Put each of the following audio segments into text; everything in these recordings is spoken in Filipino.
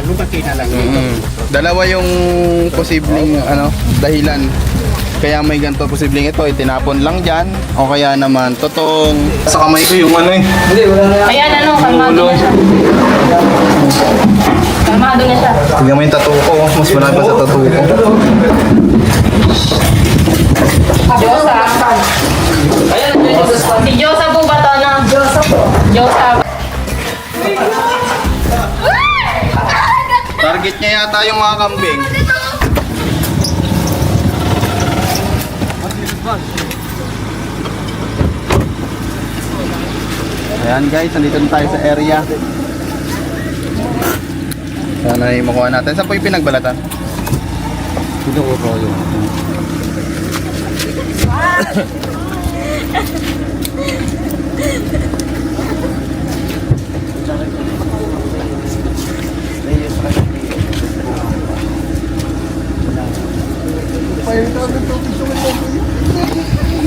lumaki na lang. Dalawa yung posibleng dahilan. Kaya may ganito posibleng ito, itinapon lang dyan. O kaya naman, totoong sa kamay ko yung Ayan, kalmado na siya. Kalmado na siya. Tingnan mo yung tattoo ko. Mas marami pa sa tattoo ko. Diyosa. Si Diyosa po ba ito, no? Diyosa. Target niya yata yung mga kambing. Ayan guys, nandito na tayo sa area. Sana ay makuha natin. Saan po yung pinagbalatan? Dito ko po yun.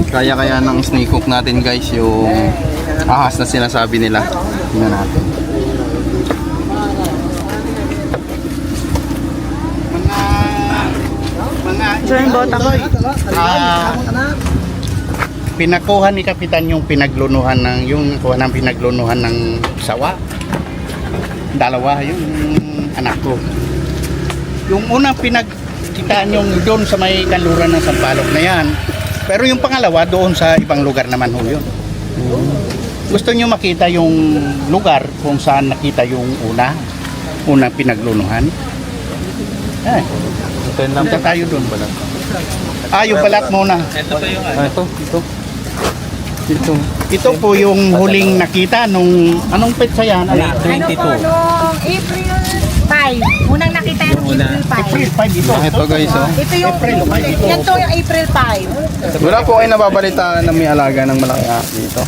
Kaya ng snake hook natin guys yung ahas na sinasabi nila. Tingnan natin. Pinakuha ni Kapitan yung pinaglunuhan ng sawa. Dalawa yung anak ko. Yung unang pinagkitaan yung doon sa may kanluran ng Sampaloc na yan. Pero yung pangalawa doon sa ibang lugar naman ho yun. Gusto nyo makita yung lugar kung saan nakita yung unang pinaglunuhan? Punta tayo doon. Yung balat muna. Ito pa yung Ito po yung huling nakita nung anong petsa yan? 22. Nung April 5. Unang nakita yung April 5. April 5 ito. Ito guys oh. Ito yung yan to yung April 5. Wala po kayo nababalitaan na may alaga ng malaki ahas dito.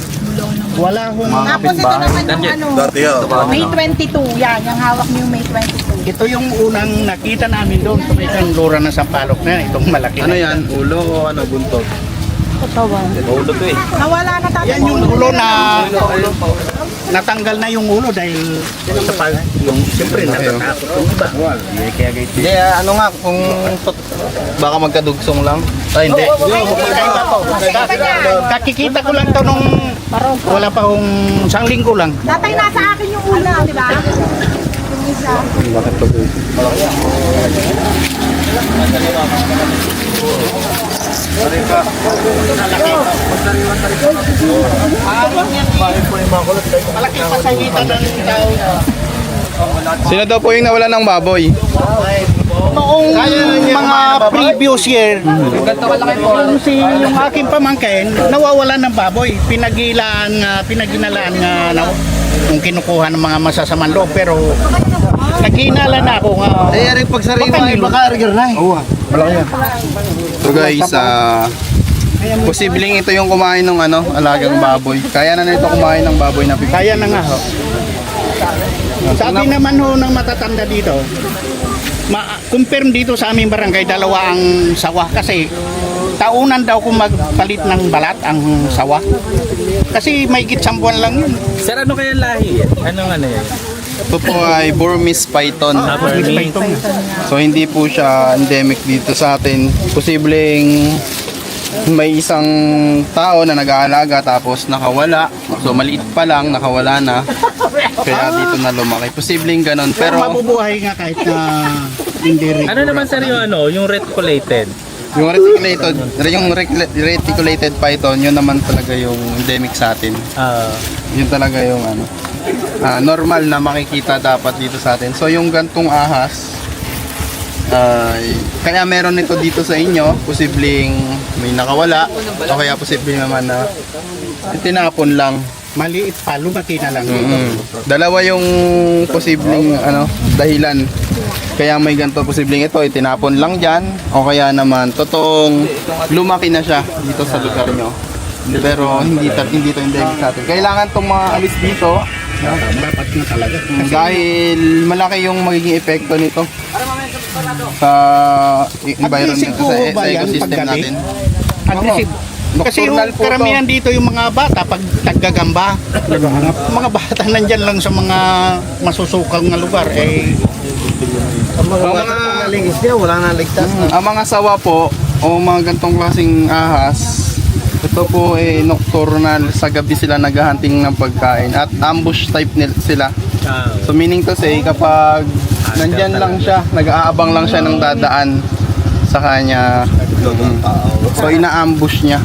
Wala hong Tapos ito naman yung May 22. Yan, yung hawak niyo May 22. ito yung unang nakita namin doon sa may kanluran ng Sampaloc na itong malaki. Ano yan? Ulo o buntot? Ulo to eh. Nawala na tayo. Yan yung ulo na natanggal na yung ulo dahil sa yung siyempre natatakot yung iba. Kaya ganito. Hindi, nga kung baka magkadugsong lang. Ay, hindi. Kakikita ko lang to nung wala pa hong isang linggo lang. Tatay, nasa akin yung una, di ba? Yung isa. Bakit to guys? Malaki pa sa hita ng tao. Sino daw po yung nawala ng baboy? Noong mga previous year, yung aking pamangkin nawawalan ng baboy. Pinaginalaan nga kung kinukuha ng mga masasamang loob, pero naghinala na ako nga. Rin pag sariwa, baka arger na eh. Malaki yan. So guys, posibleng ito yung kumain ng alagang baboy. Kaya na nito kumain ng baboy na pipili. Kaya na nga ho. Sabi naman ho ng matatanda dito, confirm dito sa aming barangay, dalawa ang sawa kasi taunan daw kung magpalit ng balat ang sawa. Kasi may 10 buwan lang yun. Sir, ano kaya lahi? Anong ano yan? Ito po ay Burmese python. So hindi po siya endemic dito sa atin. Posibleng may isang tao na nag-aalaga tapos nakawala. So maliit pa lang, nakawala na. Kaya dito na lumaki. Posibleng ganun. Pero Pero mabubuhay nga kahit na hindi rin. Ano naman sir yung yung reticulated? yung reticulated python, yun naman talaga yung endemic sa atin. Yun talaga yung normal na makikita dapat dito sa atin. So yung gantong ahas, kaya meron nito dito sa inyo, posibleng may nakawala o kaya posibleng naman na tinapon lang. Maliit pa, lumaki na lang. Dalawa yung posibleng dahilan. Kaya may ganito posibleng ito, itinapon lang dyan o kaya naman totoong lumaki na siya dito sa lugar nyo. Pero hindi to endemic sa atin. Kailangan itong mga alis dito Dapat na talaga. dahil malaki yung magiging epekto nito sa environment, sa ecosystem natin. Aggressive. Kasi yung Nocturnal po karamihan dito yung mga bata pag taggagamba, mga bata nandyan lang sa mga masusukal na lugar, Ang mga nalingis niya, wala na ligtas. Ang mga sawa po, o mga gantong klaseng ahas, ito po nocturnal. Sa gabi sila naghahunting ng pagkain. At ambush type sila. So meaning to say, kapag nandyan lang siya, nag-aabang lang siya ng dadaan sa kanya. So ina-ambush niya.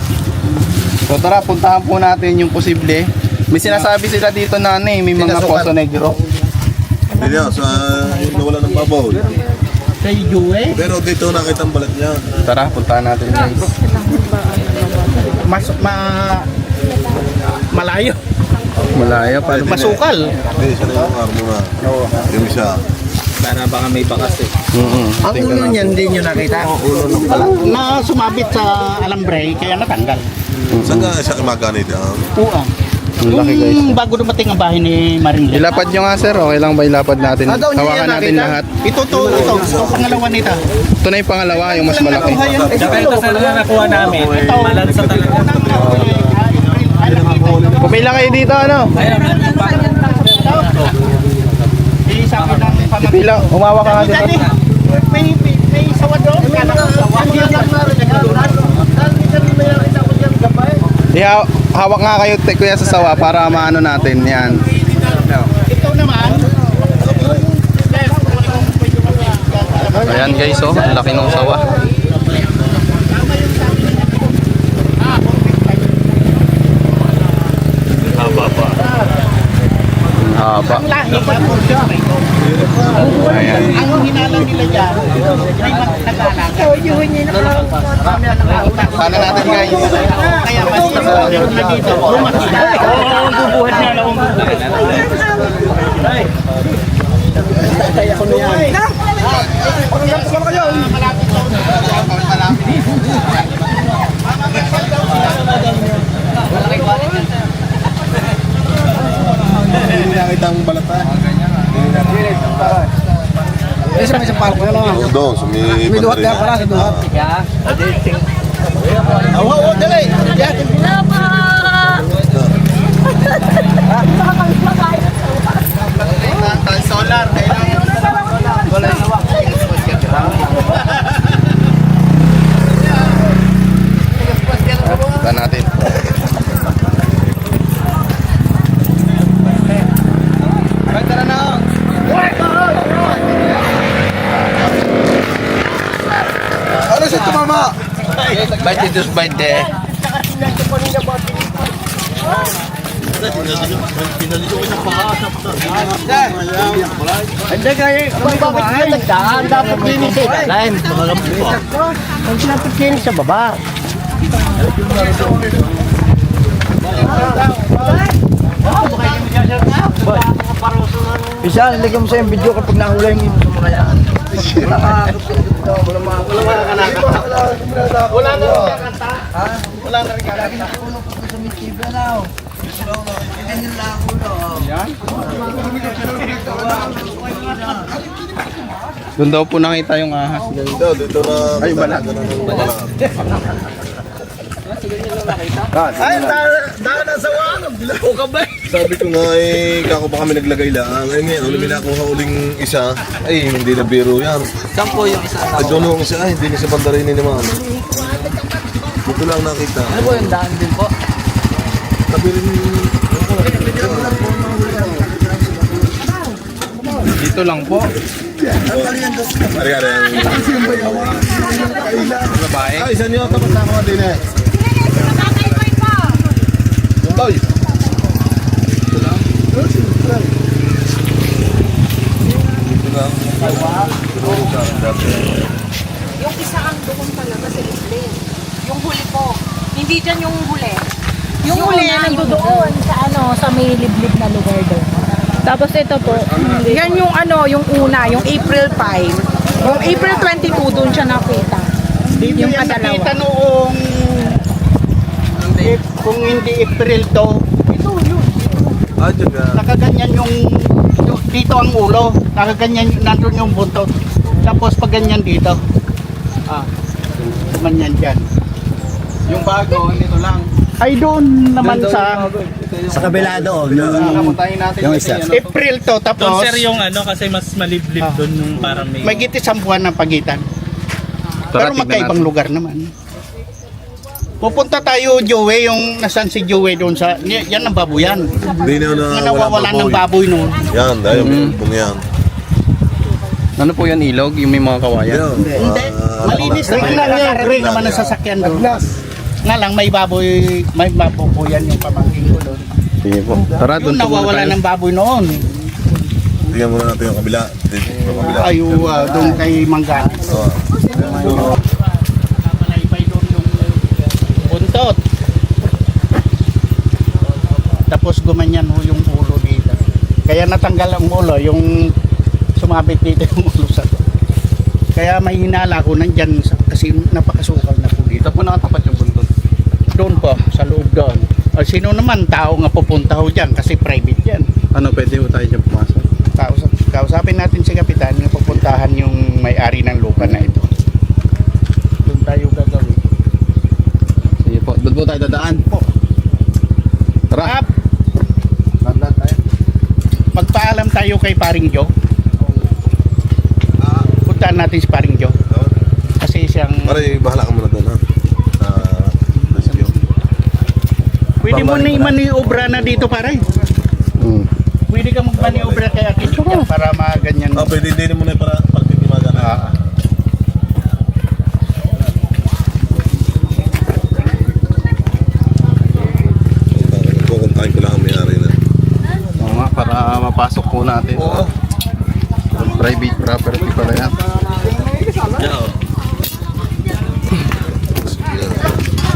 So tara, puntahan po natin yung posible. May sinasabi sila dito na may mga Poso Negro. Hindi sa nawala ng babaw. Kay Jue, Pero dito nakita ang balat niya. Tara, puntahan natin guys. malayo. Malaya pa. Masukal. Hindi, siya na yung armo na. Yung isa. Sana baka may bakas eh. Ang ulo niyan, hindi nyo nakita. Ang ulo ng pala. Na sumabit sa alambre, kaya natanggal. Saan ka siya kumaganit? Uwa. Ang laki guys. Bago dumating ang bahay ni Marinle. Ilapad nyo nga sir, okay lang ba ilapad natin? daw niya Hawakan yan natin nakita? lahat. Ito, pangalawa nito. Ito na yung pangalawa, yung mas malaki. Tsaka ito sa nakuha namin. Malansa talaga. Pumila kayo dito ano? Ayun, Sabi ng pamangkin. Pila, umawa ka nga dito. May sawa doon. Hawak nga kayo kuya sa sawa para maano natin. Yan. Ito naman. Ayan guys, oh, ang laki ng sawa. Haba. Ang lahi pa po siya. Ayan. Ang hinala nila dyan, may nag-aalaga. Sana natin guys. Kaya mas meron na dito. Lumaki na. Bubuhat niya lang. Hindi nakita ang balat ha. Hindi sa may isang palko na lang. Doon, sa may May duhat kaya pala sa duhat. Solar. Punta natin. Ano siya tumama? Bite this bite there. Hindi kaya, kung bakit sila nagdaan, dapat linis eh. Dalain, mga lampo po. Ang dapat linis sa baba. Isa, nilagyan mo sa yung video kapag nahula yung ino sa mga yan. Wala na rin kakanta. Wala na rin kakanta. Doon daw po nakita yung ahas. Dito, dito na. Ay, balat. Ay, dahil na sa wang, bilaw ka ba? Sabi ko nga kako pa kami naglagay lang. Ay ngayon, nung nakuha uling isa, ay hindi na biro yan. Saan po yung isa? Ay doon yung isa, ay hindi na sa bandarinin naman. Dito lang nakita. Ano po yung daan din po? Sabi rin, Dito lang po. ari-ari ang Babae. ay, isa niyo tapos na ako din eh. Toy. Yung isa ang doon talaga sa isle. Yung huli po. Hindi dyan yung huli. Yung huli, nandoon sa sa may liblib na lugar doon. Tapos ito po. Yan yung yung una, yung April 5. Yung April 22, doon siya nakita. Dito Yung yan kadalawa. nakita noong kung hindi April to, nakaganyan yung dito ang ulo, nakaganyan nandun yung buntot. Tapos pag ganyan dito. Ganyan dyan. Yung bago, dito lang. Ay doon naman sa Sa kabila doon, yung isa. April to, Doon tapos sir yung ano kasi mas maliblib doon yung parang may... may git isang buwan ng pagitan. Tara, Pero tignan magkaibang natin. lugar naman. Pupunta tayo, Joey, yung nasan si Joey doon sa... Yan ang baboyan. Hindi na Nga nawawalan ng baboy noon. Yan, dahil yung yan. Ano po yan, ilog? Yung may mga kawayan? Yan. Hindi. Malinis naman yan. Nakakarating naman ang sasakyan doon. Nga lang, may baboy yan yung pamangkin ko doon. Sige po. Tara, doon Yung po muna nawawalan tayo. ng baboy noon. Tingnan muna natin yung kabila. Yung kabila. Ayo, doon kay Mangganis. Malaybay doon yung buntot. Tapos gumanyan ho yung ulo dito. Kaya natanggal ang ulo, yung sumabit dito yung ulo sa kaya may hinala ko nandyan kasi napakasukal na po dito. Dito po nakatapat yung buntot. Doon po, sa loob doon. O sino naman tao nga pupunta ho dyan kasi private yan. Ano, pwede po tayo dyan pumasok? Kausapin natin si Kapitan na pupuntahan yung may-ari ng lupa na ito. Doon tayo gagawin. Sige po. Doon po tayo dadaan. Po. Tara. Up! Magpaalam tayo kay Paring Joe. Puntaan natin si Paring Joe. Kasi siyang... Pare, bahala ka muna doon ha. Rescue. Pwede mo na i-maniobra na dito pare. Pwede ka mag-maniobra kay Akit para maganyan. Pwede din mo na para pagtitimaga na. Kukuntahin ko lang ang may-ari na. Oo nga, para mapasok po natin. Oo. Private property pala yan.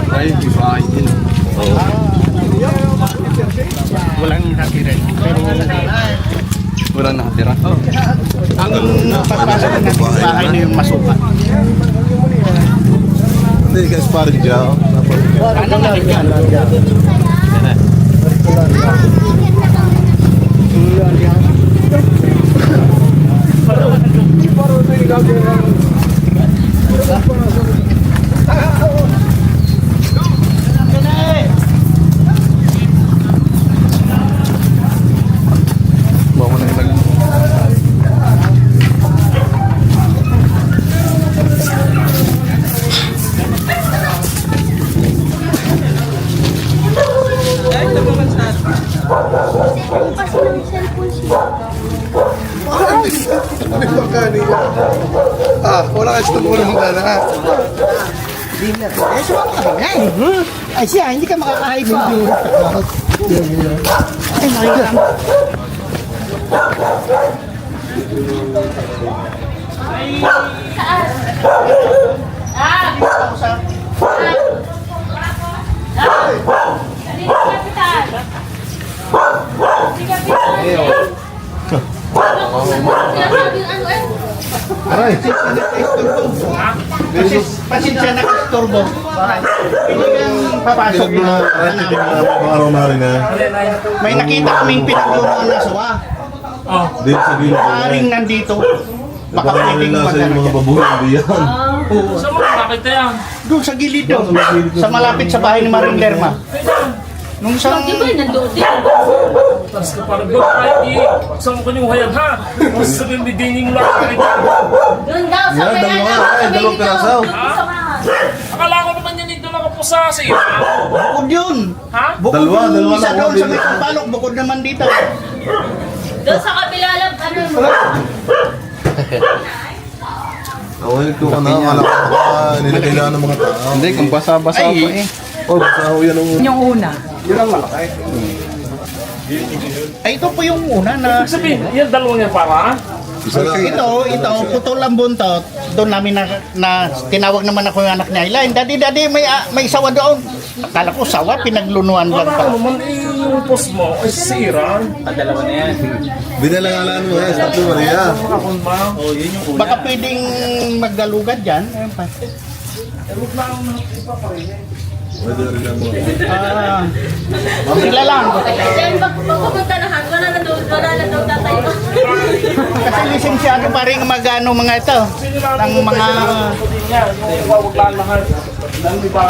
Ay, bahay din. Walang nakatira. Pero Walang nakatira. ang pagpasok natin sa bahay na yung masuka. Hindi, guys, parang dyan. Ano natin yan? Bawa na ilag. Wala ka gusto mo naman ka na. Ay siya, hindi ka makakahay ng bill. Ay, nakikita. Pasensya na kasturbo. Hindi kang papasok na. Araw na rin na. May nakita kaming pinagluruan na sawa. Dito sa gilid. Maaaring nandito. Baka pwedeng Nasa yung mga magano. babuhay, hindi yan. Saan mo nakita yan? Doon sa gilid doon. Sa malapit sa bahay ni Maring Lerma. Nung sa... Di ba nandoon din? Tapos ka parang doon kahit saan mo kanyang ha? Tapos sabihin may dining lang ka rin. Doon daw sa Yan, dalawa. Ay, dalawang piraso. Akala ko naman yan dito lang ako sa iyo. Bukod yun. Ha? Bukod Dalawa, yung dalawa isa na doon ako, sa may Kampalok. Bukod naman dito. Doon sa kabila lang, ano mo? Awal ko ka na. Akala ko baka nilagailan ng mga tao. Hindi, kung basa-basa pa eh. Oh, basta ako yan ang... Yung una. Ay, ito po yung una na... Sabihin, yan dalawang yan para? Isa lang. Ito, putol ang buntot. Doon namin na tinawag naman ako yung anak ni Ayla. Daddy, may sawa doon. Akala ko sawa, pinaglunuan lang Wala pa. naman yung post mo ay sira. Dalawa na yan. Binalangalaan mo yan. Sabi Maria. Makakon ba? O, yun yung una. Baka pwedeng maggalugad dyan. Ayun pa. Pwede rin ang mga... Sila lang. Diyan, pagpupunta na han, wala na daw tatay mo. Kasi lisensyado pa rin magano mga ito. Ang mga... Yung wawag lang lahat. Lang iba.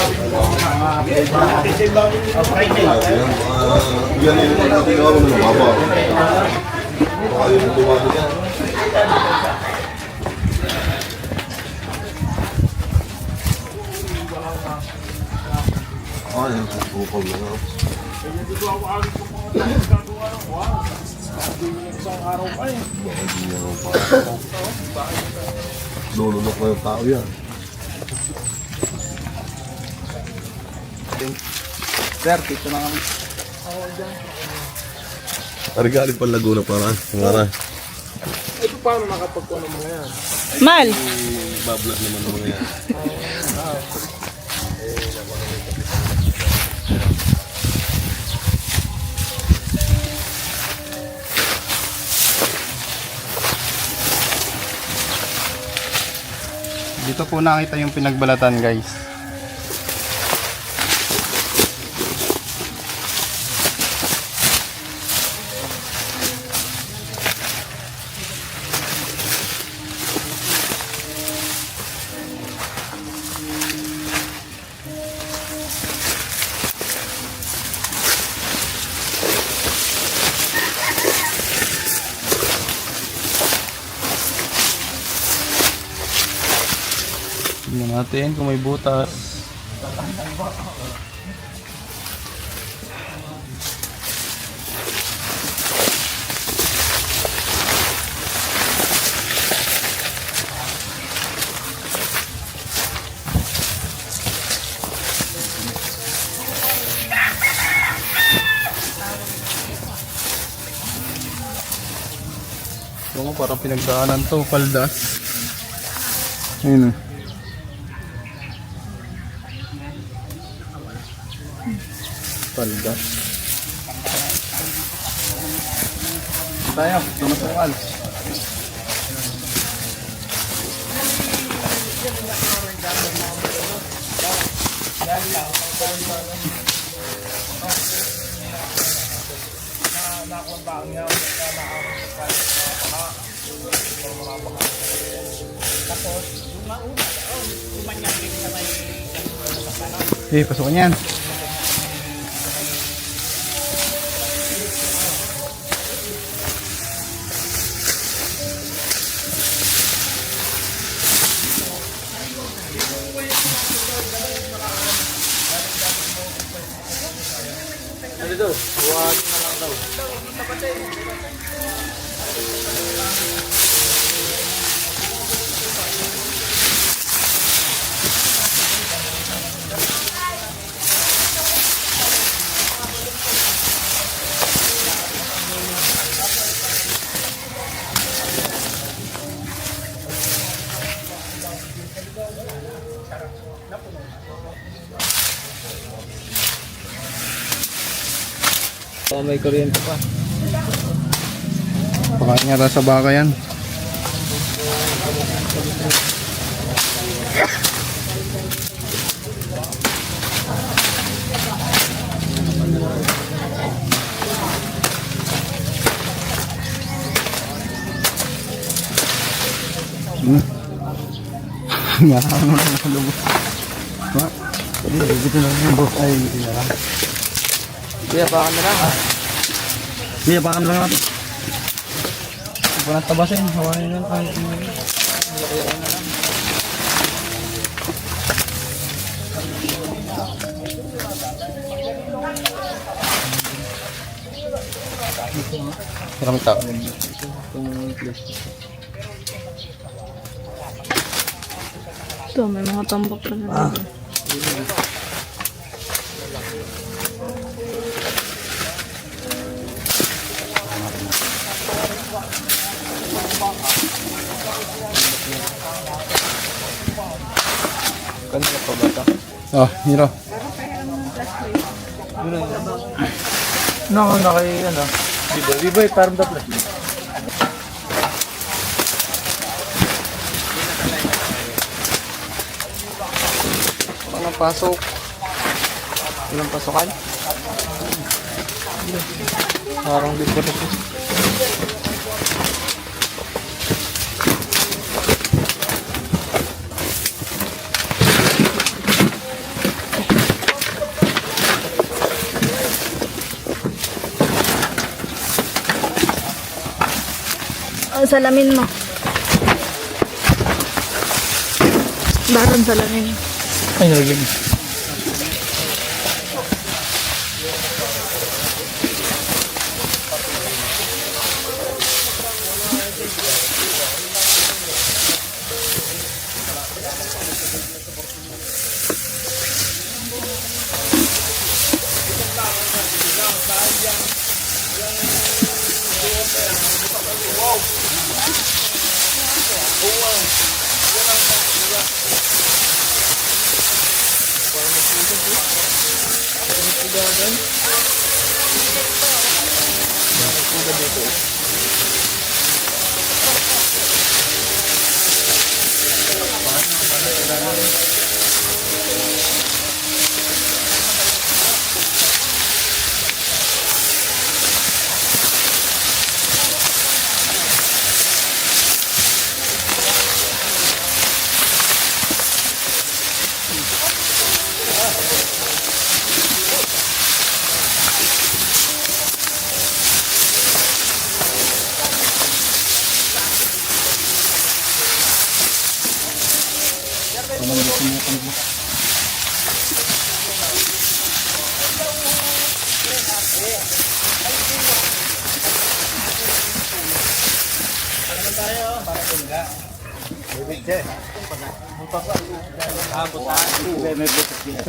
Friday. Yan, mga Yan yung natin ako ng mababa. Ayaw mo tumawag yan. Ay, ang kupal na nga. Lulunok na yung tao yan. Sir, dito na kami. Arigali pa Laguna para. Ngara. Mal! Bablat naman ng mga yan. Dito po nakita yung pinagbalatan, guys. Tingnan natin kung may butas. Ito nga, parang pinagdaanan to, paldas. Ayun. Paldas. Tayo, tumasukal. Pasok niyan. Oh, may kuryente pa. Pakain nga sa baka yan. Ngayon mo na lubos. Ha? Dito na yung boss ay dito na lang. Kuya, pakan na lang. Kuya, baka lang natin. Huwag ko na tabasin. Hawain na lang kahit mo. Maraming tao. Ito, may mga tambak pa na. Kanila pa ba ito? Oh, Hiro. Nako, nakay, ano. Biboy, parang da plastic. Walang pasok. Ilang pasukan? Parang di ko na ito. salamin mo. Baron salamin. Ay, nalagyan.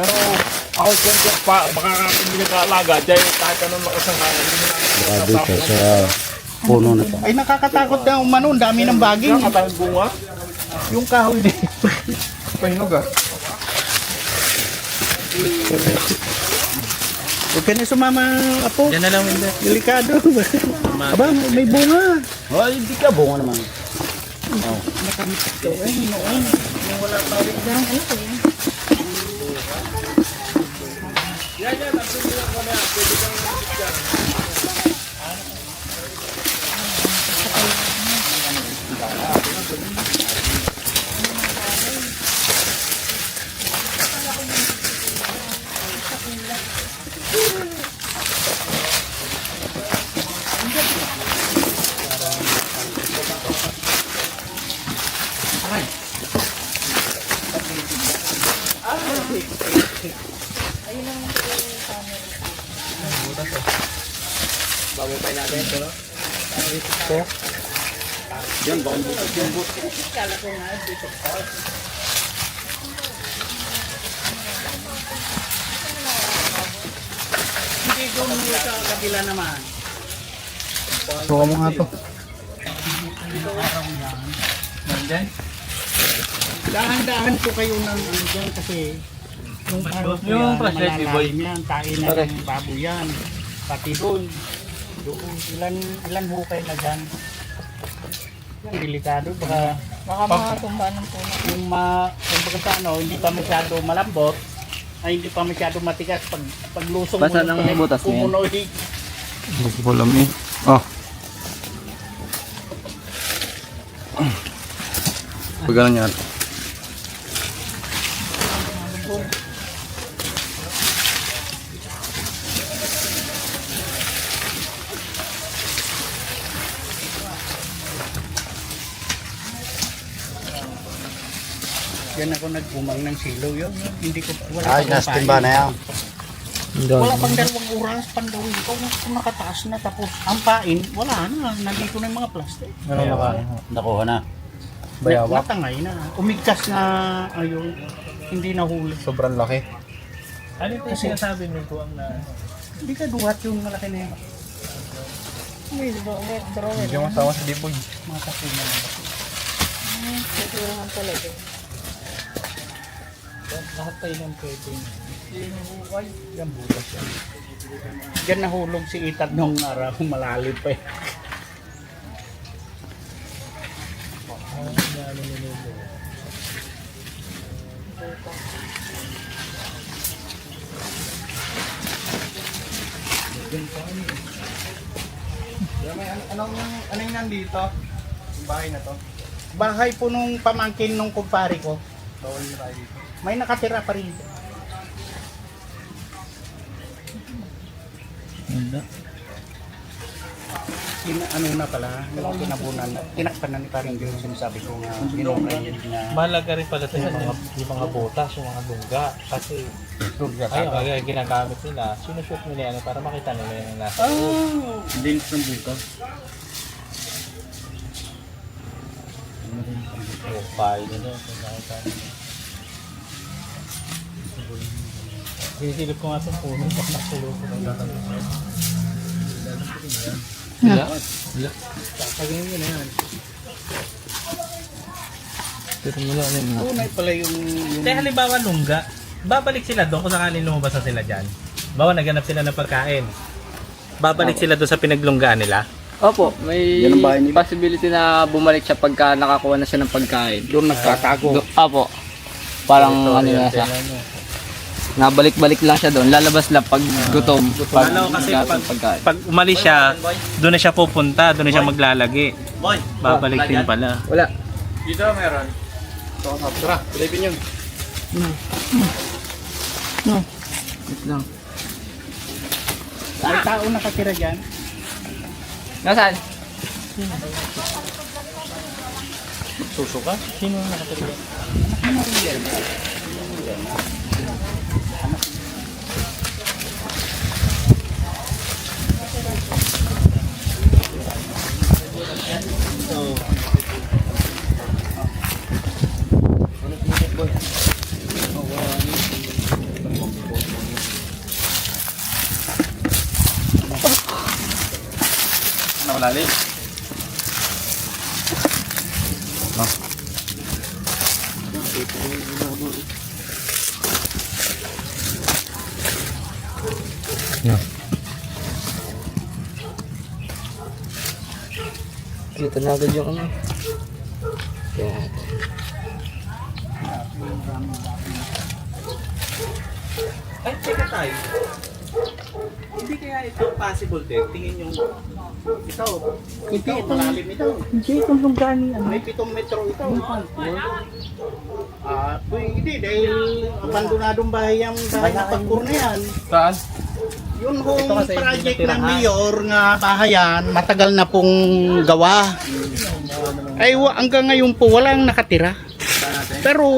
Pero ako kung baka hindi nag-aalaga, dahil kahit anong lakas ng hangin, hindi na Dito sa puno na to. Ay, nakakatakot na umano. Ang dami ng baging. nakatayang bunga. Yung kahoy din. Pahinog ah. Huwag ka na sumama, apo. Yan na lang, hindi. Delikado. Aba, may bunga. Oh, hindi ka bunga naman. Hindi doon sa kabila naman. Suka mo nga to. Dahan-dahan po kayo ng ano dyan kasi yung Yung flashlight, malalalim yan, tain na ng baboy yan. Pati doon, ilan hukay na dyan. Yan, delikado. Baka Makatumba ng puno. kung baga sa ano, hindi pa masyado malambot, ay hindi pa masyado matigas. Pag lusong Basta ng butas niya yan. pumunoy. Hindi ko alam eh. Ah. Pag ganun yan. Yan ako nagpumang ng silaw yun. Hindi ko, wala Ay, pa nastin ba na yan? Wala pang 2 oras, pandawin ko, kung nakataas na, tapos ang pain, wala na, nandito na yung mga plastic. Nakuha na. Bayawak. Natangay na, umigkas na, ayun, hindi nahuli. Sobrang laki. Ano ito yung sinasabi mo ko ang na... Hindi ka duhat yung malaki na yun. Hindi mo sama sa dipoy. Mga kasina na kasi. Lahat tayo ng pwede. Yan butas yan. Diyan nahulog si Itad nung araw, malalim pa eh. Anong yung nandito? Yung bahay na to? Bahay po nung pamangkin nung kumpare ko. Bawal na tayo dito. May nakatira pa rin. Wala. ano na pala, yung kinabunan, tinakpan na ni parang yung sinasabi ko nga, ginukay na Mahalaga rin pala ito yung mga botas, yung mga lungga. Kasi durga ayun, tayo. kaya ginagamit nila. Sinushoot nila yan para makita nila yung nasa. Lens ng buto. Profile nila. Kung nakita nila. Sisilip ko nga itong puno. Bak nakulog ko ng datanong. Wala. Wala. Kakagin mo na yan. Pero wala na yun. Tunay pala yung Kaya halimbawa lungga, babalik sila doon kung sakaling lumabas na sila dyan. Bawa naghanap sila ng pagkain. Babalik sila doon sa pinaglunggaan nila. Opo, may Yan ang bahay nila. possibility na bumalik siya pagka nakakuha na siya ng pagkain. doon nagtatago. Opo. Parang ano na siya. Nabalik-balik lang siya doon. Lalabas lang pag gutom. Pag Alam ko kasi nagkakaroon ng pagkain. pag umalis siya, doon na siya pupunta, doon na siya maglalagi. Babalik din pala. Wala. Tara, pilipin yun. Wait lang. May tao nakatira dyan. Nasaan? Susuka? Sino nakatira? Nakalali. Kita na agad yung ano. Kaya, Ay, teka tayo. Hindi kaya ito possible, Tek? Tingin yung Ito, hindi ito malalim ito. Hindi, itong lungga ni ano. May 7 metro ito. Hindi dahil abandonadong bahay ang bahay na pagkur na yan. Saan? Yun hong project ng mayor nga bahayan, matagal na pong gawa. Ay hanggang ngayon po walang nakatira. Pero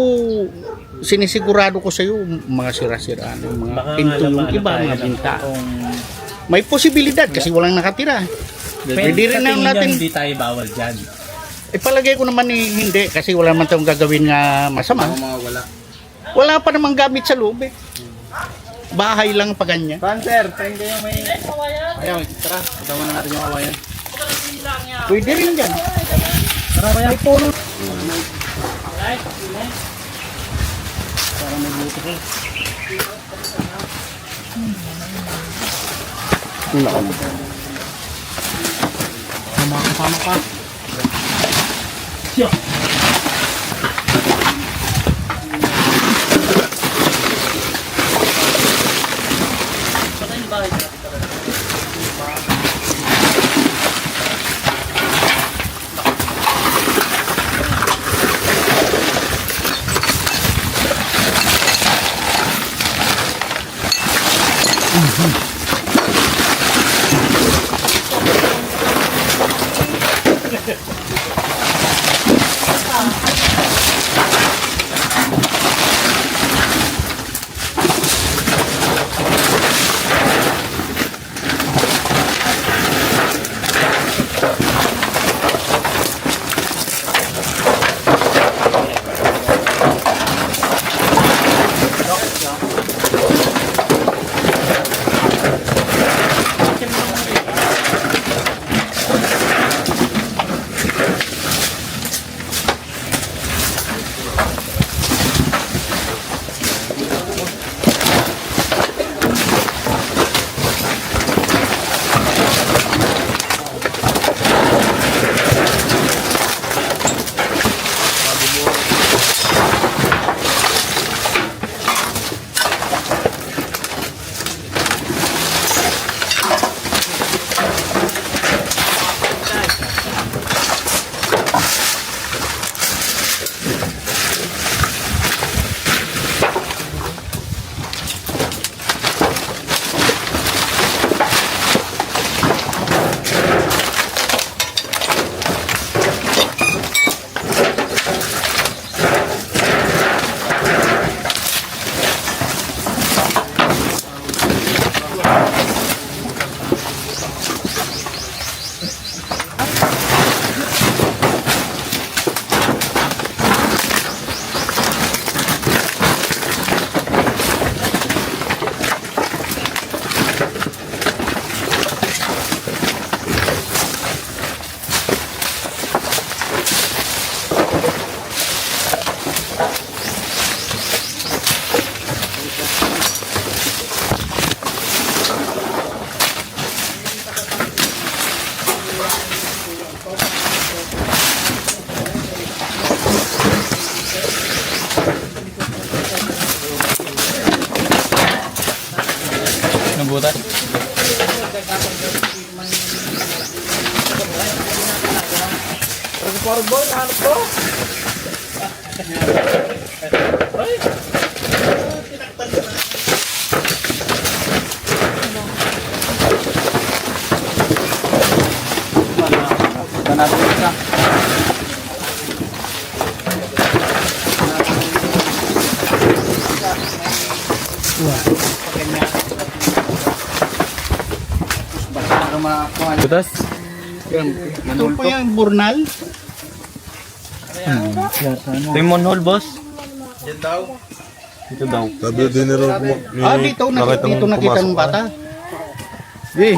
sinisigurado ko sa iyo mga sira-sira yung mga baka pinto yung iba, mga binta. May posibilidad kasi walang nakatira. Pwede rin na natin. Hindi tayo bawal dyan. Ipalagay ko naman hindi kasi wala man tayong gagawin nga masama. Wala. Wala pa namang gamit sa loob eh. Bahay lang pa ganyan. Panser, tingin kayo may... Ayaw, tara. Patawa na natin yung kawayan. Pwede rin dyan. May puno. butas. Butas? Ito po yung burnal. Ito yung monhole, boss. Dito daw. Sabi din ni Rob mo. Dito nakita ng bata. Eh,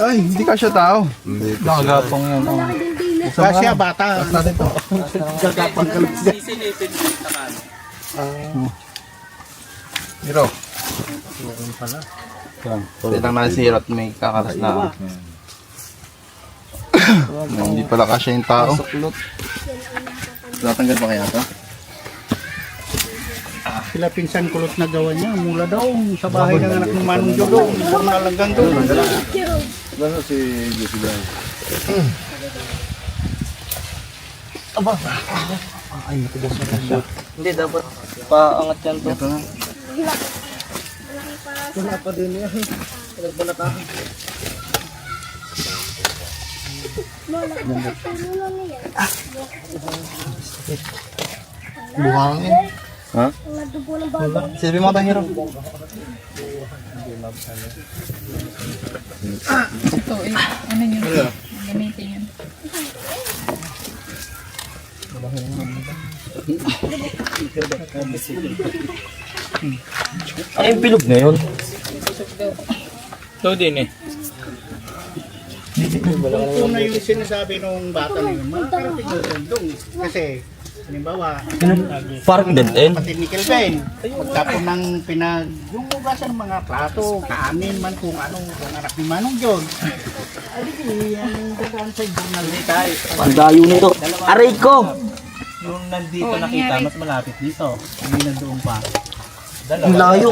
ay, hindi ka siya tao. Nakagapang yan. Kasi bata. Hiro. Tignan natin si Hiro at may kakaras na. Hindi pala kasya yung tao. Tatanggal pa kaya ito? Sila pinsan kulot na gawa niya. Mula daw sa bahay ng anak ng Manong Jodo. Burnal hanggang doon. Ano si Jesse Brown? Hindi, dapat paangat yan to. Buhangin. Ha? Silbi mo tayo, Hiro. Ito eh. Ano yun? Gamitin yun. Ano yung bilog na yun? Ito din eh. Ito na yung sinasabi nung bata na yun. Makakarating doon doon. Kasi, halimbawa, Parang dead end. pati ni Kelvin, pagtapon ng yung hugasan ng mga plato, kaanin man kung ano, kung anak ni Manong John. Ay, ang dagaan sa burnal ni tayo. Ang dayo nito. Aray ko! Yung nandito nakita, mas malapit dito. Hindi nandoon pa. Ang layo.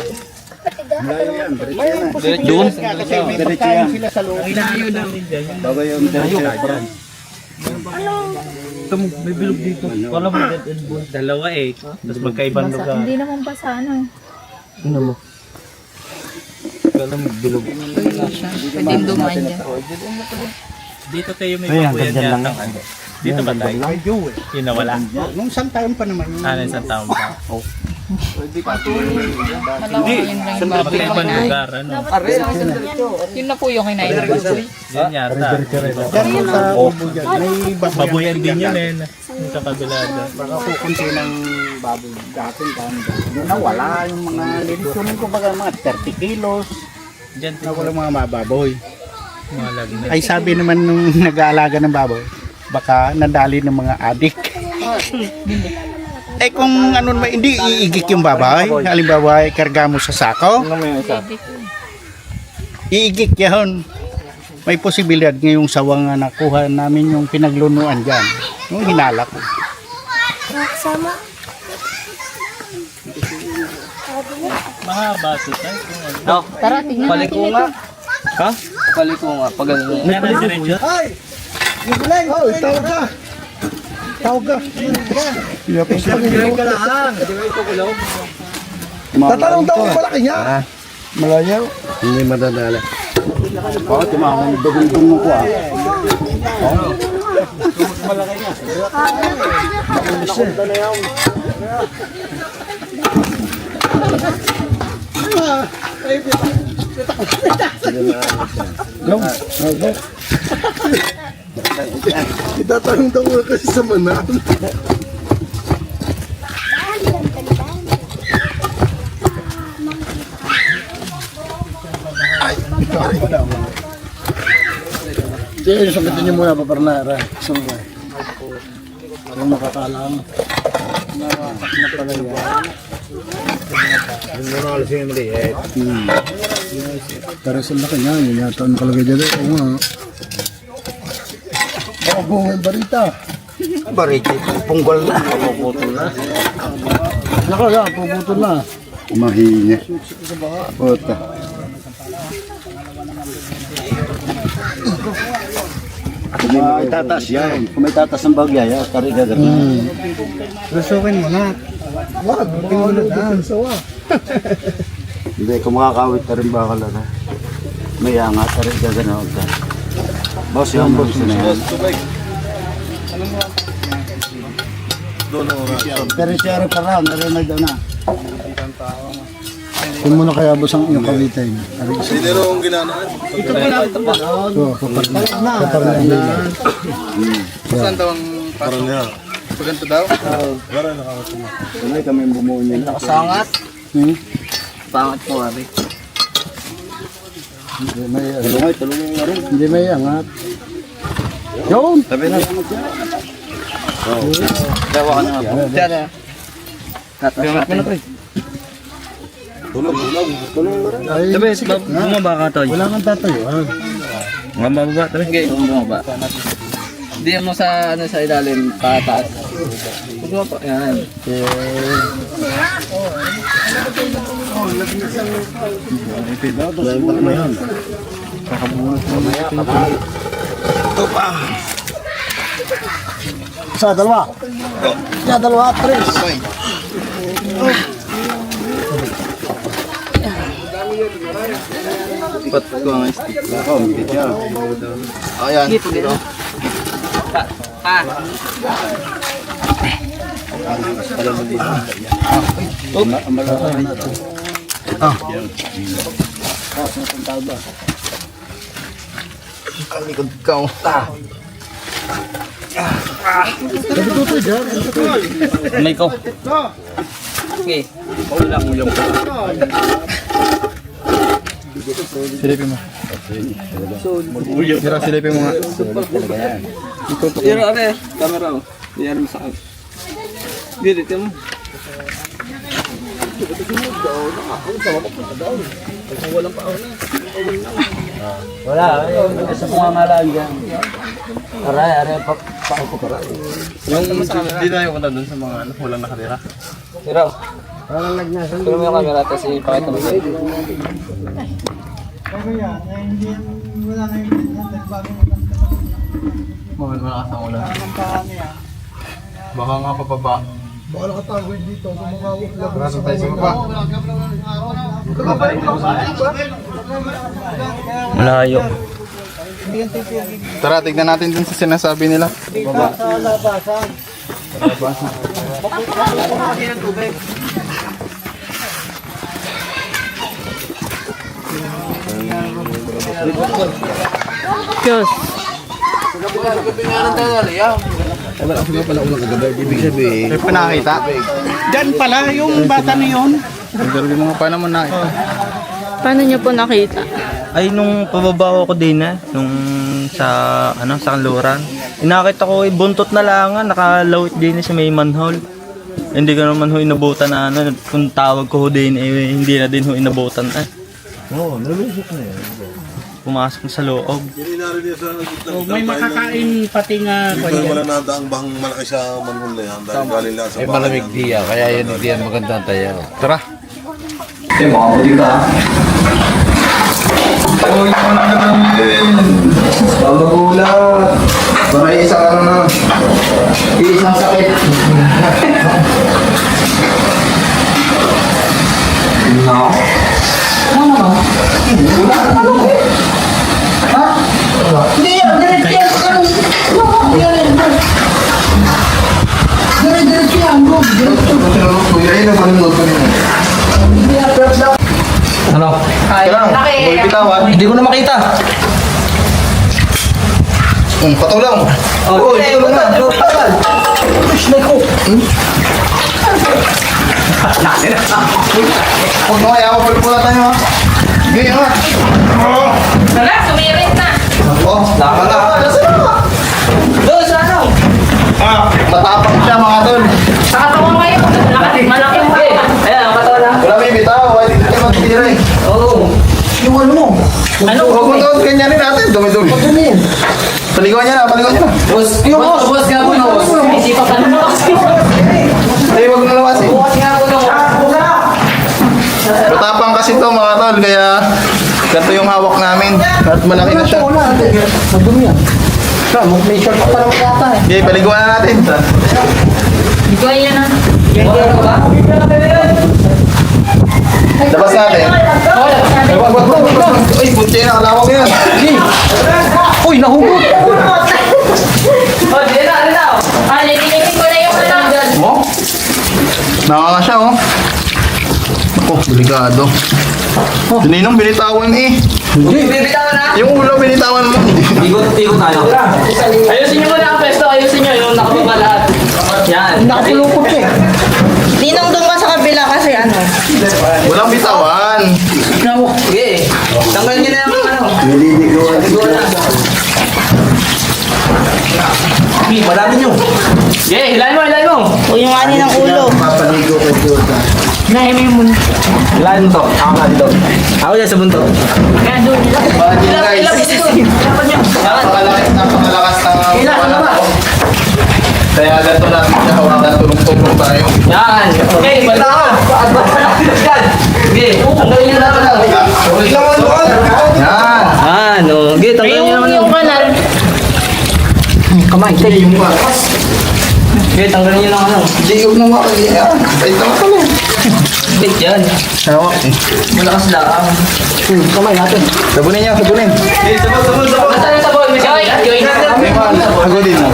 Doon? Kasi may pagkain sila sa loob. May bilog dito. Wala mo dead end boy. Dalawa eh. Tapos magkaibang lugar. Hindi naman basa ano eh. Wala mo bilog. Pwedeng dumaan dyan. Dito tayo may pabuyan yata. Dito ba tayo? Yun na wala. Nung isang taon pa naman yun. Ano isang taon pa? Malawa yun lang yung baboy. Magkaibang lugar. Ano? Yun na po yung kinain ng baboy. Yun yata. Diyan sa ubo dyan, may Babuyan din yun eh. Yung sa kabilada. Baka kukunti ng baboy dati doon nawala yung mga lilisunin ko baga mga 30 kilos. Diyan Nawala mga mababoy. mga lagna. Ay sabi naman nung nag-aalaga ng baboy, baka nadali ng mga adik. Eh kung ano naman, hindi iigik yung baboy. Halimbawa, karga mo sa sako. Iigik yun. May posibilidad ngayong sawang na nakuha namin yung pinaglunuan dyan. Yung hinala ko. Mahaba ito. No, Tara, tingnan balik natin ko ito. nga. Ha? Balik ko nga. Pag ano. Meron diretso. Tatanong daw kung malaki niya. Malayaw. Hindi madadala. Itatanong daw ko kasi sa manan. Sige, sagutin niyo muna, paparnara. Sumba. Kung makakalam. Pero sa laki niya, yun yata ang nakalagay dyan. Oo nga. Baka buong barita. Bariki, punggol na. Nako, yan, puputol na. Mahinya. Puta. Kung may tatas yan. Kung may tatas ng bagya, yan. Kariga gano'n. Lusukin mo na. Wag, tingulad na. Hindi, kung makakawit ka rin bakal na. May angat, kariga gano'n. Boss, yan. Boss na yan. Pero siya rin para, narinig daw na. Kung mo na kaya boss ang iyong kawitin. Sinero ang ginanaan. Paparlaan na. Saan daw ang Parang niya. paganto daw? Tunay kami bumuo niya. Nakasangat. Pangat po, Ari. Tulungan nga rin. Hindi may angat. Yun! Tabi na. Dawa ka na nga po. Diyan na. Tatas natin. Ay, Tabi, bumaba ka, Toy. wala kang tatayuan. Bumaba, tabi. Sige, bumaba. Hindi mo sa ilalim, pataas. Bumaba, yan. Sa dalawa. Sa dalawa, tres. Ba't ko ang stick? Ako, hindi siya. Ayan. Ang likod ka. May ko. Sige. Ulang. Silipin mo. Mira, silipin mo nga. Pero Ari, camera mo. Diyan mo sa akin. Dito mo. Wala, sa mga malagan. Aray, pa-ako para. Yung hindi tayo punta dun sa mga walang nakatira. Pero, pero may camera tapos ipakita mo sa Mahal malakas ang ulan. Baka nga papaba. Baka nakatagoy dito. Braso tayo sa baba. Malayo. Tara, tignan natin dun sa sinasabi nila. Sa labasan. Diyos. May panakita. Diyan pala yung bata na yun. Pero yung mga paano mo nakita? Paano niyo po nakita? Ay nung pababa ko din nung sa kanluran. Inakita ko buntot na lang nakalawit din sa may manhole. Hindi ko naman ho inabutan na kung tawag ko ho din hindi na din ho inabutan Oo, nalusok na yan. pumasok na sa loob. Yaninari niya sa May makakain pati nga. Hindi wala na daang bang malaki sa manhol na yan. Dahil galing lang sa bahay. Malamig diya, kaya yan hindi yan magandang tayo. Tara. Magulat. Para isang isang sakit. No. Hindi yan, diretso yan. Diretso yan, bro. Kuya, yun ang panunod ko nila. Ano? Boy, bitawan. Hindi ko na makita. Patulong. Oh, patulong na. Huwag mo kaya mapulpula tayo ha. Ganyan ha. Wala, sumirit na. Oh, nakaka. Doon sa ano? Matapang siya mga tol. Nakatawa kayo. Malaki mo. Ayan, nakatawa na. Wala may bitaw. Wala hindi kayo matitira eh. Oo. Yung ano mo? Ano? Huwag mo to, ganyanin natin. Dumi-dumi. Paliguan niya na, paliguan niya na. Boss nga po, boss. Hindi pa pa naman. Ay, huwag na lawas eh. Boss nga po, Matapang kasi to mga tol, kaya Ganito yung hawak namin. At malaki na siya. Madumi yan. May short pa lang yata eh. Okay, paliguan na natin. Ikaw yan ah. Labas natin. Uy, putya na, kalawag yan. Uy, nahugot! Lilinitin ko na yung ano. Oh. Nakaka siya, oh. Ako, delikado. Sininong binitawan eh. Bibitawan na. Yung ulo binitawan mo. Ikot tayo. Ayusin nyo muna ang pesto. Ayusin nyo yung nakababa lahat. Yan. Nakapulupot eh. Ninong doon ka sa kabila kasi ano. Walang bitawan. Sige. Tanggalin nyo na yung ano. Nililigawan na. Madami nyo. Sige, hilahin mo. O yung ani ng ulo. Papaligo ka Jordan. Nahin mo yung mundo. Hilahin mo to. Ako na dito. Ako dyan sa bunto. Kaya doon nila. Guys, napakalakas ng kaya ganito natin siya hawakan, tulong-tulong tayo. Yan. Okay, balik ako. Sige, tanggalin nyo na lang. Yan. Ano? Sige, tanggalin nyo naman. Yung kanal. Kamay, take yung pa. Sige, tanggalin nyo lang ano. Hindi, huwag mo makakaya. Ay, tama pala. Wait, yan. Hawak eh. Malakas lang. Kamay natin. Sabunin niya, sabunin. Okay, sabon. Basta yung sabon. May sabon. Sagunin mo.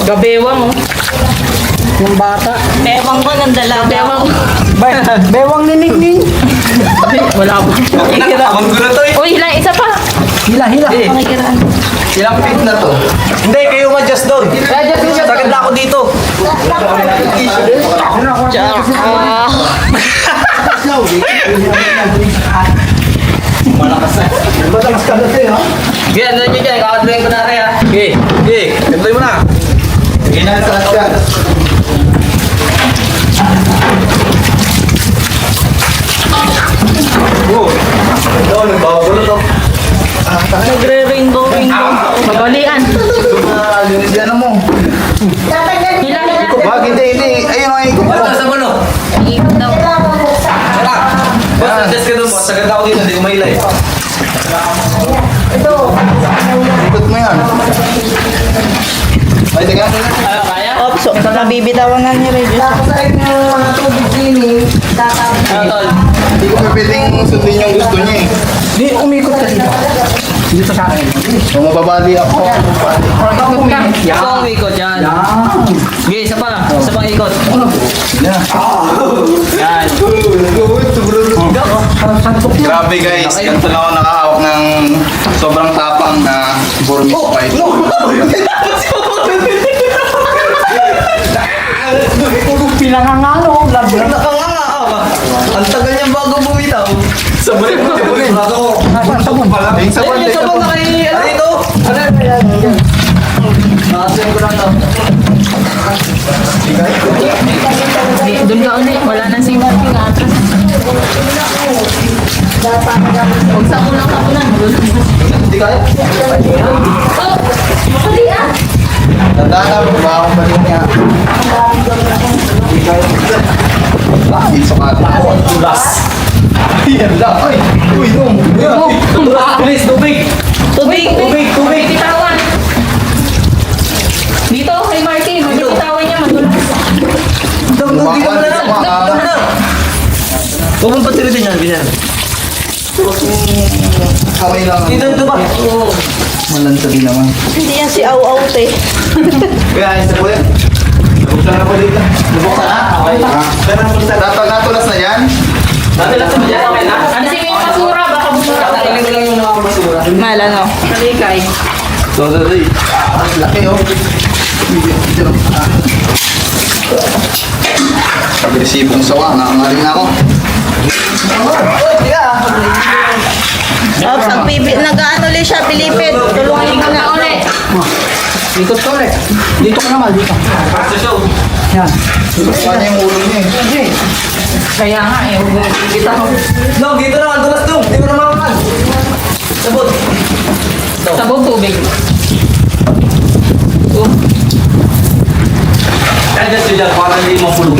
Gabewang oh. Yung bata. Bewang ko ng dalaga. Bewang ni Ningning. Wala po. Ang gulo to eh. Uy, isa pa. Hila. Makikiraan. Ilang feet na to? Hindi, kayo ma-adjust doon. Takad na ako dito. Madalas ka dati ha. Sige, ano nyo dyan? Kakatuloyin ko na rin ha. Sige, katuloy mo na. Ginagalas yan. Nagre-rainbow. Magalian. Linis yan mo. Hila. Wag, hindi. Ayun ang ikot mo. Basta sa bulo. Iikot daw. Tara. Boss, adjust ka doon boss. Sagad ako dito, hindi ko mahilay. Ikot mo yan. Ay, teka. Kaya? Ops, nabibitawan na ni Regis. Ano tol? Hindi ko pwedeng sundin yung gusto niya eh. Di, umikot ka dito. Dito sa akin. Kung mababali ako, Ikaw ang ikot yan. Sige, isa pa. Isa pang ikot. Yan. grabe guys. Ganito lang ako nakahawak ng sobrang tapang na Burmese python. Pinangangano. Ang tagal niya bago bumitaw. Sabunin mo. Sabon. Ayun sa Ayun yung sabon na kay ano ito? Nakasin ko lang to. Doon ka ulit. Wala nang simat yung atas. Huwag sa kulang. Hindi kaya. Oh! Makalian! Tandaan na, baka akong balik niya. Hindi kaya. Bakit sa kata? Tulas. Yan lang. Ay, uy, nung. Bilis, tubig. Tubig! Bitawan! Dito kay Martin. Bitawan niya. Madulas. Lumakan, lumakan. Huwag mong patilitin yan, ganyan. Kamay lang. Dito ba? Malanta din naman. Hindi yan si Au-Au te. Kaya, isa po yan. Nabuksan na po dito. Nabuksan na? Okay. Natulas na yan? Dati lang sa dyan, okay na? Ano si may basura? Baka basura. Tatagalin ko lang yung mga basura. Mal, ano? Kalikay. Laki oh. Agresibong sawa. Nakangaling na ako. Ops, ang nag-ano ulit siya, pilipit. Tulungan mo na ulit. Ikot ka ulit. Dito ka naman, dito. Sa show. Yan. Paano yung ulo niya eh? Kaya nga eh. Kita ko. No, dito na, dulas doon. Hindi ko na makakan. Sabot. Sabog tubig.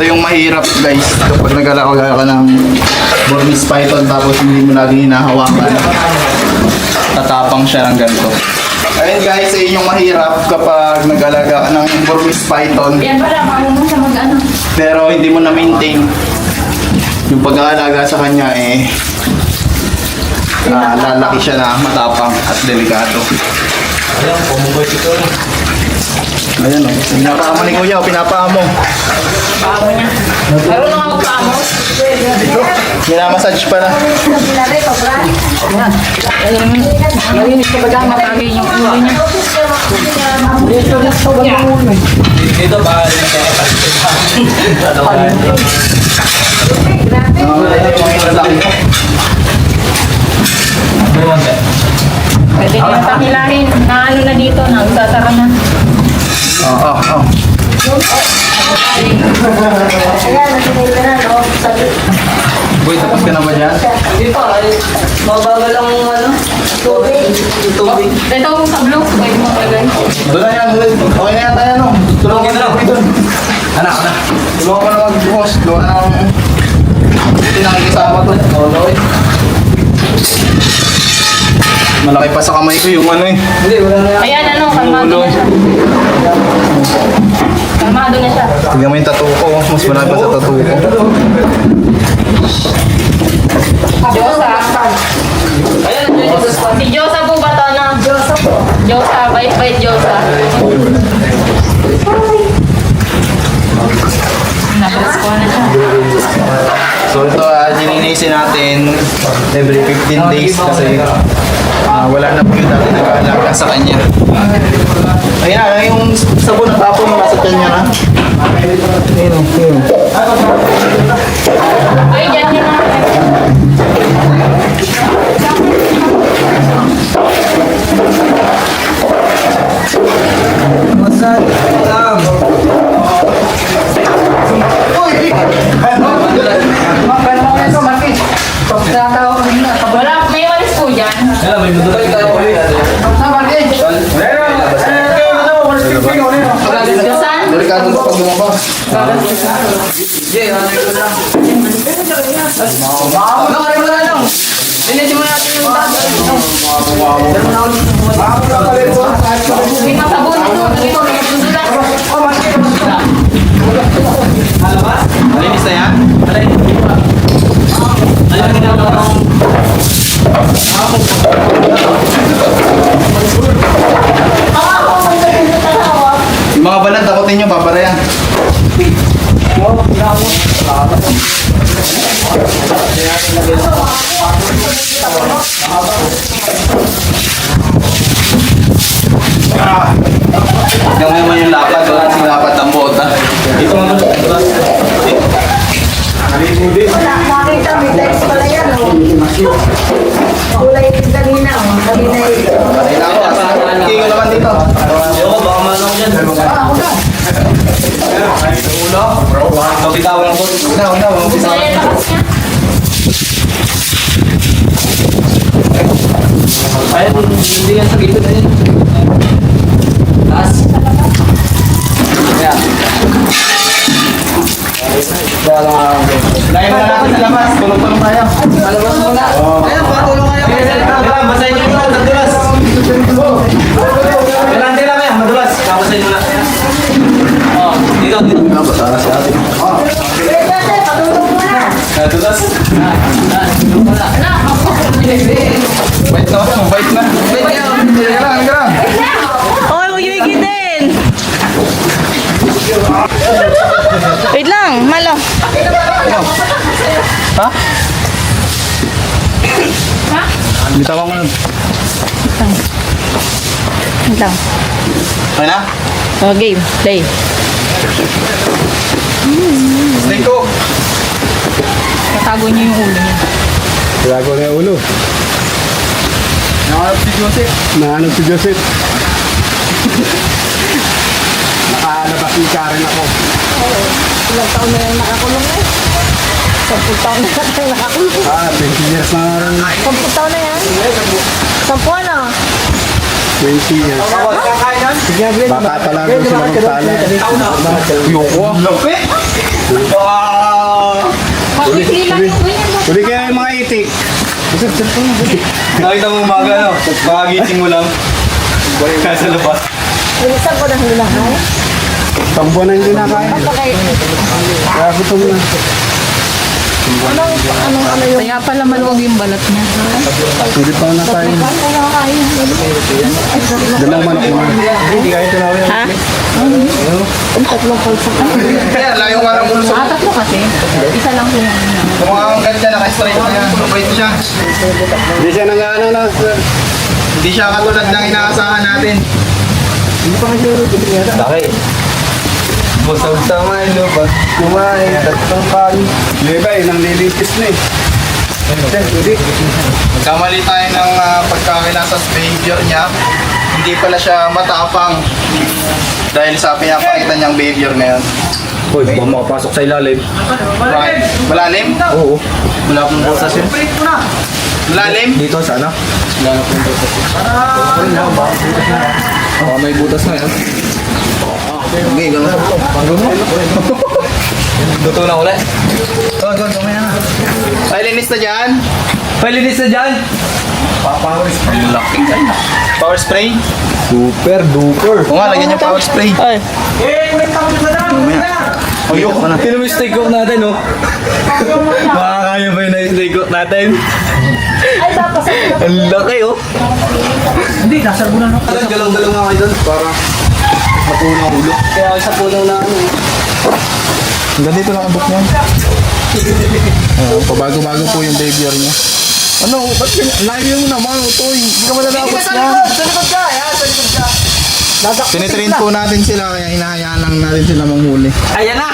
yung mahirap guys kapag nag-alaga ka ng Burmese python tapos hindi mo lagi hinahawakan. Tatapang siya ng ganito. Ayun guys, ayun yung mahirap kapag nag-alaga ka ng Burmese python. Yan pala, marunong siya mag-ano. Pero hindi mo na-maintain yung pag-aalaga sa kanya lalaki siya na matapang at delikado. Ayan o, pinapaa mo ni Kuya, pinapaa mo. Paamo niya. Marunong ako paamo. Minamassage pa na. Malinis ka ba dyan? Matali yung ulo niya. Dito ba? Pwede niya takilahin. Naano na dito, nagsasara na. Oo. Boy, tapos ka na ba dyan? Hindi pa, mabagal ang ano, tubig. Ito ang sablo. Pwede mo tagay. Doon na yan, doon. Okay na yan tayo, no? Tulungan ka na. Anak na. Tulungan ka na mag-boss. Doon na ang... Hindi nakikisama to. Malaki pa sa kamay ko yung ano eh. Hindi, wala na. Ayan, ano, kalmado na siya. Kalmado na siya. Tignan mo yung tattoo ko. Mas malaki pa sa tattoo ko. Diyosa. Ayan, Si Diyosa po ba to, no? Diyosa po. Diyosa, bait-bait Diyosa. Nabras ko na siya. So ito, dininisin natin every 15 days kasi wala na po yung dati nag-aalaga sa kanya. Ayun na, yung sabon na tapon mo nasa kanya na. Ayun. Ay, dyan niya na. Wala, may walis po dyan. Kaya may mudulas na ako. Saan? Delikado mo pag lumabas. Jay, ano yung wala? Ano, kaya mo na lang. Linisin mo natin yung taas. May masabon ito. Malinis na yan? Ano yung ginagawa mo? Yung mga balat, takutin nyo, babara yan. Yung naman yung lapad, wala sing lapad ng bota. Ito nga mudulas. Nakita, may text pala yan. Kulay yung kanina. Kanina Hindi ko naman dito. Ayoko, baka manong dyan. Ulo? Mabitawan ko. Ay, lakas niya. Ay, hindi yan sa gilid na yun. Taas. Kaya. Lain mo na natin sa labas. Tulong-tulong tayo. Malabas mo na. Ayan, patulong kayo. Kailangan, basahin nyo ito. Madulas. Kailangan din lang yan. Madulas. Basahin mo na. Oh, dito. Basta si ate. Madulas. Bait na ako. Bait na. Kailangan. Oy, huwag yung igitin. Wait lang, malo. Ha? Bitawan ko na. Wait lang. Okay na? Oh, game, play. Stay ko. Tatago niyo yung ulo niya. Gago na yung ulo. Nahanap si Joseph. Nahanap si Joseph. Nakalabas ka rin ako. Ilang taon na yung nakakulong na. 10 taon na yung nakakulong. 20 years na nga rin. 10 taon na yan? 10 ano? 20 years. Baka talaga sila magtala. Yoko. Lupit. Huli kayo yung mga itik. Nakita mo umaga, no? Pakagising mo lang. Nasa labas. Bilisan ko ng hilahay. Tambo na hindi na kaya. Kaya gusto mo na. Kaya pala maluwag yung balat niya. Hindi pa na tayo. Dalawang manok mo. Hindi kahit na lang. Ha? Kaya layo nga ng ulo sa Tatlo kasi. Isa lang po yung kung ang ganda, naka-straight na yan. Mabait siya. Hindi siya nang-ano na. Hindi siya katulad ng inaasahan natin. Bakit? Busog sa Milo, pag kumain, tatlong pan. Diba, yun ang lilitis na eh. Kamali tayo ng pagkakinasa sa behavior niya. Hindi pala siya matapang. Dahil sa pinapakita niyang behavior ngayon. Hoy, baka makapasok sa ilalim. Bakit? Malalim? Oo. Wala pong butas yun. Malalim? Dito, sana? Wala na pong butas yun. Baka may butas na yan. Okay, gano'n sa buto. Luto na ulit. Linis na dyan? Pailinis na dyan! Power spray? Super duper. Oo nga, lagyan niyo power spray. Ay. Ayoko na. Sino mo yung steak cook natin, oh? Makakaya ba yung steak cook natin? Ang laki, oh. Hindi, nasa bulan ako. Galaw-galaw nga kayo doon para matunaw ang ulo. Kaya sa puno na ano. Hanggang dito lang ang book niya. Pabago-bago po yung behavior niya. Ano? Ba't layo mo naman, Utoy? Hindi ka malalabas niya. Sa likod ka, ayan, sa likod ka. Tinitrain po natin sila kaya hinahayaan lang natin sila manghuli. Ayan na!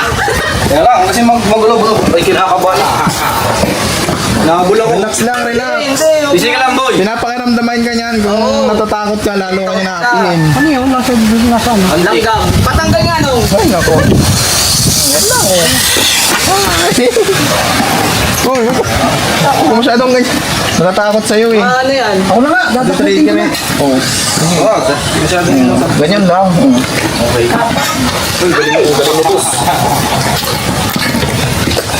Kaya lang, kasi magulo-gulo. Ay, kinakabahan na. Nakabula ko. Relax lang, relax. Busy ka lang, boy. Pinapakiramdaman ka niyan. Kung natatakot ka, lalo kang inaapihin. Ano yun? Nasa ano? Ang langgam. Patanggal nga, no? Ay, nako. Yan lang, eh. Uy, ako masyadong ganyan. Natatakot sa'yo, eh. Ano yan? Ako na nga. Dadating ka rin. Oo. Ganyan lang. Okay. Uy, galing mo to.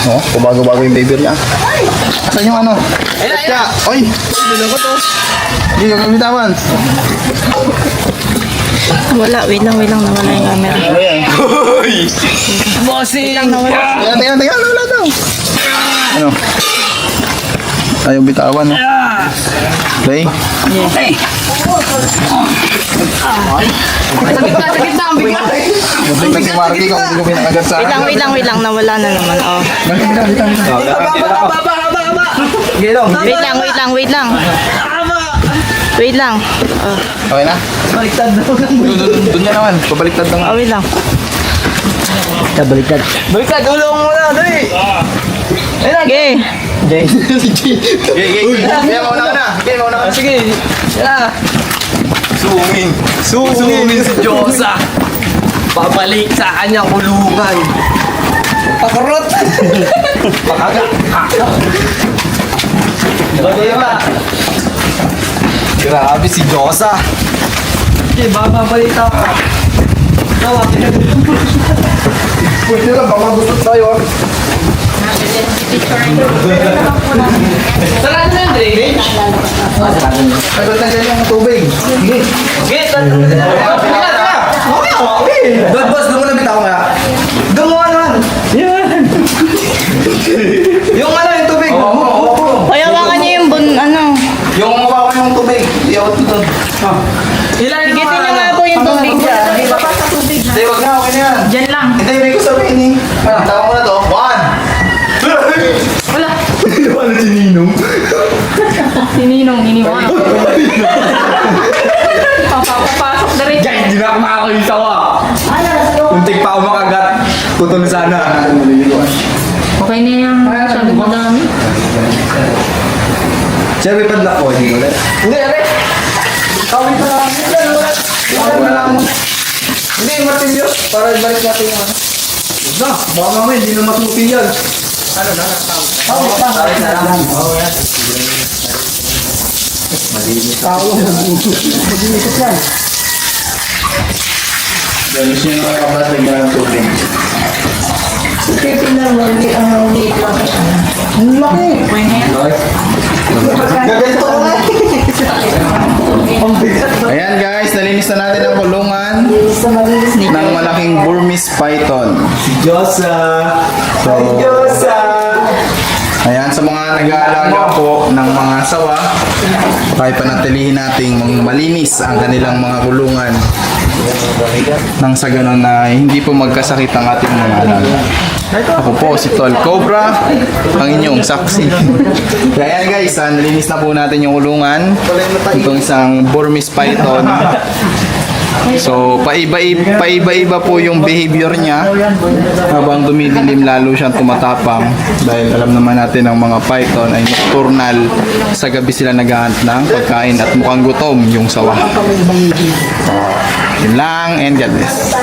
Oh, kumago-bago yung baby niya. Asan yung ano? Kaya, oy! Bilang ko to. Hindi, yung kamitawan. Wala, wait lang nawala yung camera. Ayan. Bossing! Tingnan, wala daw. Ano? Ayaw bitawan, no? Okay? Sa gitna, ang bigla. Mabalik na si Marky kung hindi ko pinakagat sa akin. Wait lang, nawala na naman. Oh. Wait lang. Wait lang. Oh. Okay na? Baliktad daw lang. Doon niya naman. Pabaliktad lang. Oh, wait lang. Baliktad, ulong mo na, dali! Okay. Kaya mauna ka na. Sige, yan na. Sungin si Diyosa. Pabalik sa kanyang kulungan. Pakurot! Pakaga! Bagay ba? Grabe si Diyosa. Okay, bababalik ako. Pwede lang, baka gusto tayo. Sarado na yung drainage. Tagal-tagal yung tubig. Okay, Dod boss, doon mo na bitaw nga. gumawa naman. Yan. Yung ano, yung tubig. Kaya hawakan niyo yung ano. Yung mawawa yung tubig. Iyawat mo doon. Ilan yung Gitin niyo nga po yung tubig dyan. Hindi, wag na, okay na yan. Diyan lang. Hindi, may ko sabihin eh. Tama mo na to. 1! Wala. Ano si Ninong? Sininong iniwan ako. Papapasok na rin. Hindi na ako makakakisawa. Untik pa ako makagat. Tutol sana. Okay na yan. Masyadong madami. Siya may padlock ko. Hindi ulit. Hindi, are. Kawin pa lang. Kawin na lang. Hindi, martilyo. Para balik natin yung ano. Na, baka mamaya hindi na matuti yan. Ano na, Oo, yan. Ganun siya yung kapat ng tubig. Ayan guys, nalinis na natin ang kulungan ng malaking Burmese python. Ayan, sa mga nag-aalaga po ng mga sawa, tayo panatilihin nating malinis ang kanilang mga kulungan nang sa ganun na hindi po magkasakit ang ating mga alaga. Ako po si Tol Cobra, ang inyong saksi. Kaya guys, nalinis na po natin yung kulungan. Itong isang Burmese python. So, paiba-iba po yung behavior niya. Habang dumidilim, lalo siyang tumatapang. Dahil alam naman natin ang mga python ay nocturnal. Sa gabi sila naghahanap ng pagkain at mukhang gutom yung sawa. So, yun lang, and God bless.